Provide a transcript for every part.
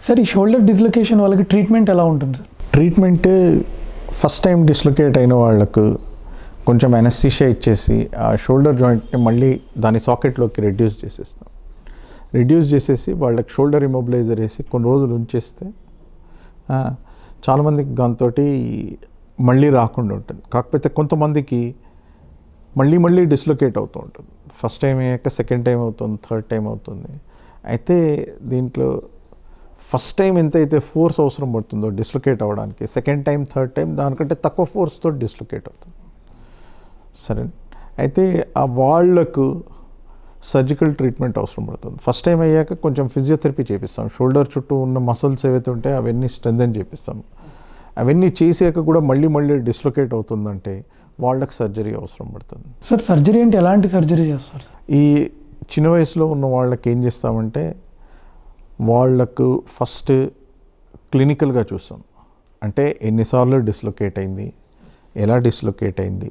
Sir ఈ shoulder dislocation వాళ్ళకి treatment ఎలా ఉంటుంది sir? Treatment first time dislocate అయిన వాళ్ళకు కొంచెం అనస్థీషియా ఇచ్చేసి ఆ షోల్డర్ జాయింట్ని మళ్ళీ దాని సాకెట్లోకి రెడ్యూస్ చేసేస్తాం. రెడ్యూస్ చేసేసి వాళ్ళకి షోల్డర్ ఇమొబిలైజర్ వేసి కొన్ని రోజులు ఉంచేస్తే చాలామందికి దాంతో మళ్ళీ రాకుండా ఉంటుంది. కాకపోతే కొంతమందికి మళ్ళీ డిస్లొకేట్ అవుతూ ఉంటుంది. ఫస్ట్ టైం అయ్యాక సెకండ్ టైం అవుతుంది, థర్డ్ టైం అవుతుంది. అయితే దీంట్లో ఫస్ట్ టైం ఎంతైతే ఫోర్స్ అవసరం పడుతుందో డిస్లొకేట్ అవ్వడానికి, సెకండ్ టైం థర్డ్ టైం దానికంటే తక్కువ ఫోర్స్తో డిస్లొకేట్ అవుతుంది. సరే, అయితే ఆ వాళ్లకు సర్జికల్ ట్రీట్మెంట్ అవసరం పడుతుంది. ఫస్ట్ టైం అయ్యాక కొంచెం ఫిజియోథెరపీ చేపిస్తాం. షోల్డర్ చుట్టూ ఉన్న మసిల్స్ ఏవైతే ఉంటాయో అవన్నీ స్ట్రెంథెన్ చేపిస్తాం. అవన్నీ చేసాక కూడా మళ్ళీ డిస్లొకేట్ అవుతుందంటే వాళ్ళకి సర్జరీ అవసరం పడుతుంది. సార్ సర్జరీ అంటే ఎలాంటి సర్జరీ చేస్తారు? ఈ చిన్న వయసులో ఉన్న వాళ్ళకి ఏం చేస్తామంటే వాళ్లకు ఫస్ట్ క్లినికల్గా చూస్తాం. అంటే ఎన్నిసార్లు డిస్లొకేట్ అయింది, ఎలా డిస్లొకేట్ అయింది,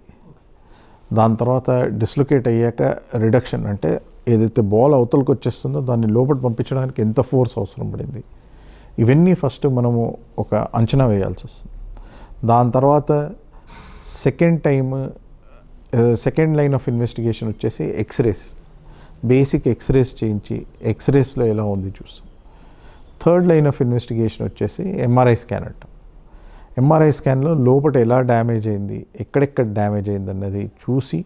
దాని తర్వాత డిస్లొకేట్ అయ్యాక రిడక్షన్ అంటే ఏదైతే బాల్ అవతలకు వచ్చేస్తుందో దాన్ని లోపల పంపించడానికి ఎంత ఫోర్స్ అవసరం పడింది, ఇవన్నీ ఫస్ట్ మనము ఒక అంచనా వేయాల్సి వస్తుంది. దాని తర్వాత సెకండ్ లైన్ ఆఫ్ ఇన్వెస్టిగేషన్ వచ్చేసి ఎక్స్రేస్, బేసిక్ ఎక్స్రేస్ చేయించి ఎక్స్రేస్లో ఎలా ఉంది చూస్తాం. థర్డ్ లైన్ ఆఫ్ ఇన్వెస్టిగేషన్ వచ్చేసి ఎంఆర్ఐ స్కాన్ అంటాం. ఎంఆర్ఐ స్కాన్లో లోపల ఎలా డ్యామేజ్ అయింది, ఎక్కడెక్కడ డ్యామేజ్ అయింది అన్నది చూసి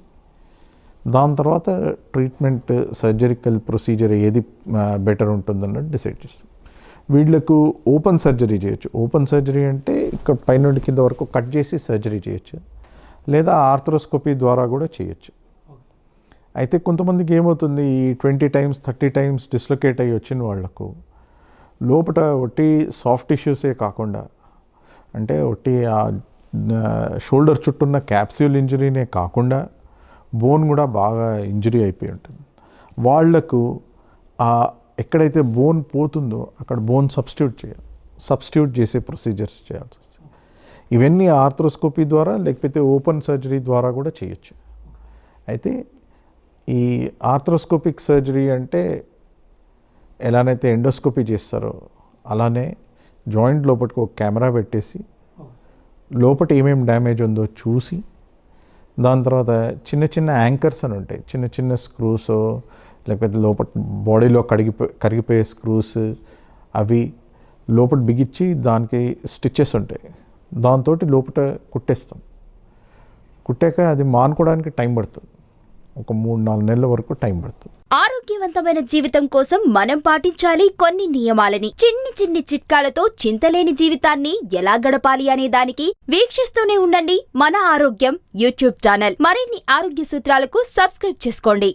దాని తర్వాత ట్రీట్మెంట్ సర్జరికల్ ప్రొసీజర్ ఏది బెటర్ ఉంటుందన్నది డిసైడ్ చేస్తాం. వీళ్ళకు ఓపెన్ సర్జరీ చేయొచ్చు. ఓపెన్ సర్జరీ అంటే ఇక్కడ పైనుండి కింద వరకు కట్ చేసి సర్జరీ చేయొచ్చు, లేదా ఆర్థ్రోస్కోపీ ద్వారా కూడా చేయొచ్చు. అయితే కొంతమందికి ఏమవుతుంది, ఈ 20 times 30 times డిస్లొకేట్ అయ్యి వచ్చిన వాళ్లకు లోపల ఒట్టి సాఫ్ట్ టిష్యూసే కాకుండా, అంటే ఒట్టి ఆ షోల్డర్ చుట్టూన్న క్యాప్స్యూల్ ఇంజరీనే కాకుండా బోన్ కూడా బాగా ఇంజరీ అయిపోయి ఉంటుంది. వాళ్లకు ఎక్కడైతే బోన్ పోతుందో అక్కడ బోన్ సబ్స్టిట్యూట్ చేసే ప్రొసీజర్స్ చేయాల్సి వస్తుంది. ఇవన్నీ ఆర్థ్రోస్కోపీ ద్వారా లేకపోతే ఓపెన్ సర్జరీ ద్వారా కూడా చేయొచ్చు. అయితే ఈ ఆర్థ్రోస్కోపిక్ సర్జరీ అంటే ఎలానైతే ఎండోస్కోపీ చేస్తారో అలానే జాయింట్ లోపలికి ఒక కెమెరా పెట్టేసి లోపల ఏమేమి డ్యామేజ్ ఉందో చూసి దాని తర్వాత చిన్న యాంకర్స్ అని ఉంటాయి, చిన్న స్క్రూస్ లేకపోతే లోపల బాడీలో కరిగిపోయే స్క్రూస్, అవి లోపల బిగించి దానికి స్టిచెస్ ఉంటాయి, దాంతో లోపల కుట్టేస్తాం. కుట్టాక అది మానుకోవడానికి టైం పడుతుంది, ఒక 3-4 నెలల వరకు టైం పడుతుంది. ఆరోగ్యవంతమైన జీవితం కోసం మనం పాటించాలి కొన్ని నియమాలని. చిన్ని చిట్కాలతో చింతలేని జీవితాన్ని ఎలా గడపాలి అనే దానికి వీక్షిస్తూనే ఉండండి మన ఆరోగ్యం యూట్యూబ్ ఛానల్. మరిన్ని ఆరోగ్య సూత్రాలకు సబ్స్క్రైబ్ చేసుకోండి.